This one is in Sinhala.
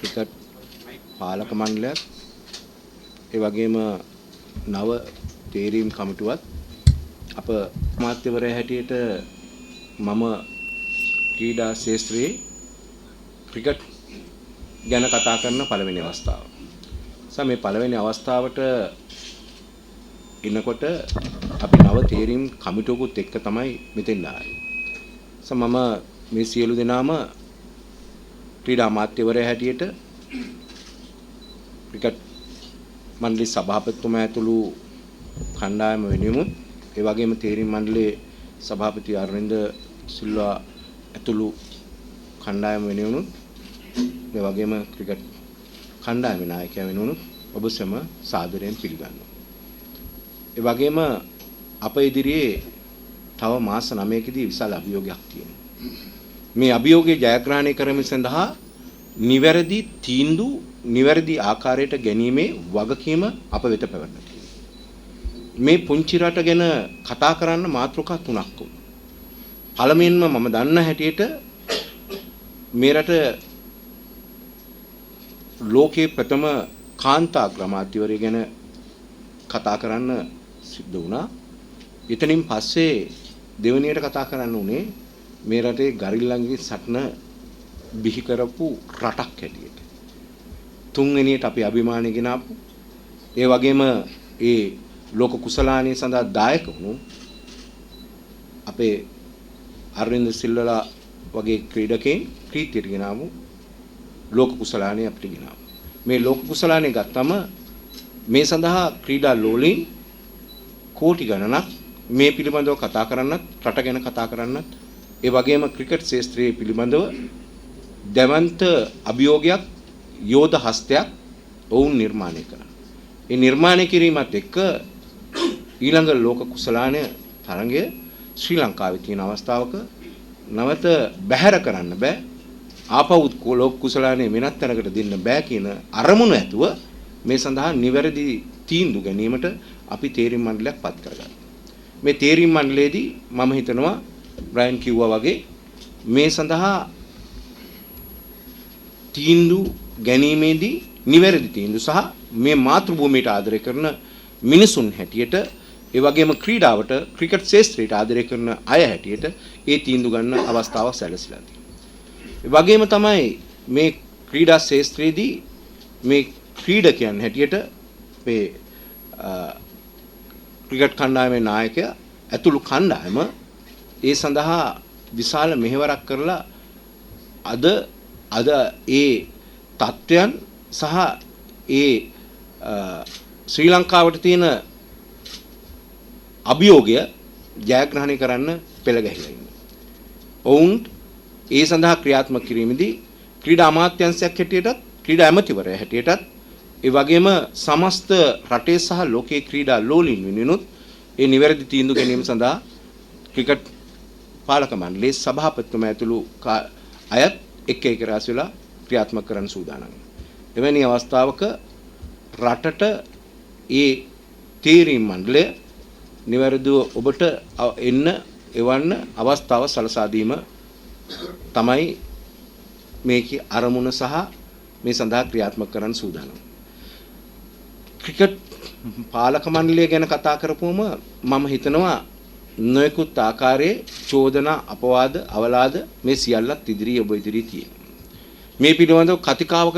ක්‍රිකට් පාලක මණ්ඩලයත් ඒ වගේම නව තේරීම් කමිටුවත් අප අමාත්‍යවරයා හැටියට මම ක්‍රීඩා ශාස්ත්‍රයේ ක්‍රිකට් ගැන කතා කරන පළවෙනි අවස්ථාව. මේ පළවෙනි අවස්ථාවට ඉන්නකොට අපි නව තේරීම් කමිටුවකුත් එක්ක තමයි මෙතෙන් ආවේ. මම මේ සියලු දෙනාම ක්‍රීඩා අමාත්‍යවරයා හැටියට ක්‍රිකට් මණ්ඩල සභාපතිතුමා ඇතුළු කණ්ඩායම වෙනුවෙන් ඒ වගේම තේරීම් මණ්ඩලයේ සභාපති අරවින්ද සිල්වා ඇතුළු කණ්ඩායම වෙනුවෙන් ඒ වගේම ක්‍රිකට් කණ්ඩායමේ නායකයා වෙනුවෙන් ඔබ සැම සාදරයෙන් පිළිගන්නවා. ඒ වගේම අප ඉදිරියේ තව මාස 9කදී විශාල අභියෝගයක් තියෙනවා. මේ අභියෝගය ජයග්‍රහණය කරමින් සඳහා නිවැරදි තීන්දුව නිවැරදි ආකාරයට ගැනීමේ වගකීම අප වෙත පැවැත්වෙනවා. මේ පුංචි රට ගැන කතා කරන්න මාතෘකා තුනක් වුණා. පළමුවෙන්ම මම දන්න හැටියට මේ රට ලෝකේ ප්‍රථම කාන්තා ග්‍රාමාත්‍යවරිය ගැන කතා කරන්න සිද්ධ වුණා. එතනින් පස්සේ දෙවෙනියට කතා කරන්න උනේ මේ රටේ ගරිල්ලන්ගේ සටන බිහි කරපු රටක් හැටියට. තුන්වෙනියට අපි අභිමානය ගෙනාපු ඒ වගේම ඒ ලෝක කුසලානයේ සඳහා දායක වුණු අපේ අරවින්ද සිල්වලා වගේ ක්‍රීඩකයන් කීර්තියට ගෙනාවු ලෝක කුසලානයේ අපිට ගෙනාවු. මේ ලෝක කුසලානයේ ගත්තම මේ සඳහා ක්‍රීඩා ලෝලීන් කෝටි ගණනක් මේ පිළිබඳව කතා කරන්නත් රට ගැන කතා කරන්නත් ඒ වගේම ක්‍රිකට් ශාස්ත්‍රයේ පිළිබඳව දැවන්ත අභියෝගයක් යෝධ හස්තයක් ඔවුන් නිර්මාණය කරා. ඒ නිර්මාණය කිරීමත් එක්ක ඊළඟ ලෝක කුසලානය තරඟය ශ්‍රී ලංකාවේ තියෙන අවස්ථාවක නැවත බැහැර කරන්න බෑ. ආපහු ලෝක කුසලානය වෙනත් තැනකට දෙන්න බෑ කියන අරමුණ ඇතුව මේ සඳහා නිවැරදි තීන්දුව ගැනීමට අපි තේරීම් මණ්ඩලයක් පත් කරගත්තා. මේ තේරීම් මණ්ඩලයේදී මම හිතනවා බ්‍රයන් කිව්වා වගේ මේ සඳහා තීන්දුව ගැනීමේදී නිවැරදි තීන්දුව සහ මේ මාතෘභූමියට ආදරය කරන මිනිසුන් හැටියට ඒ වගේම ක්‍රීඩාවට ක්‍රිකට් ශාස්ත්‍රයට ආදරය කරන අය හැටියට ඒ තීන්දුව ගන්න අවස්ථාවක් සැලසීලා තියෙනවා. ඒ වගේම තමයි මේ ක්‍රීඩා ශාස්ත්‍රයේදී මේ ක්‍රීඩකයන් හැටියට මේ ක්‍රිකට් කණ්ඩායමේ නායකයා ඇතුළු කණ්ඩායම ඒ සඳහා විශාල මෙහෙවරක් කරලා අද ඒ තත්ත්වයන් සහ ඒ ශ්‍රී ලංකාවට තියෙන අභියෝගය ජයග්‍රහණය කරන්න පෙළ ගැහිලා ඉන්නවා. ඔවුන් ඒ සඳහා ක්‍රියාත්මක කිරීමේදී ක්‍රීඩා අමාත්‍යාංශයක් හැටියටත් ක්‍රීඩා ඇමතිවරයා හැටියටත් ඒ වගේම සමස්ත රටේ සහ ලෝකයේ ක්‍රීඩා ලෝලීන් වෙනුවෙනුත් ඒ නිවැරදි තීන්දුව ගැනීම සඳහා ක්‍රිකට් පාලක මණ්ඩලයේ සභාපතිතුමා ඇතුළු අයත් එක් රැස් වෙලා ක්‍රියාත්මක කරන්න සූදානම්. එවැනි අවස්ථාවක රටට ඒ තීරීම් මණ්ඩලය නිවැරදිව ඔබට එවන්න අවස්ථාව සලසා දීම තමයි මේකේ අරමුණ සහ මේ සඳහා ක්‍රියාත්මක කරන්න සූදානම්. ක්‍රිකට් පාලක මණ්ඩලය ගැන කතා කරපුවම මම හිතනවා නොයෙකුත් ආකාරයේ චෝදනා අපවාද අවලාද මේ සියල්ලත් ඉදිරියේ ඔබ ඉදිරියේ තියෙනවා. මේ පිළිබඳව කතිකාවක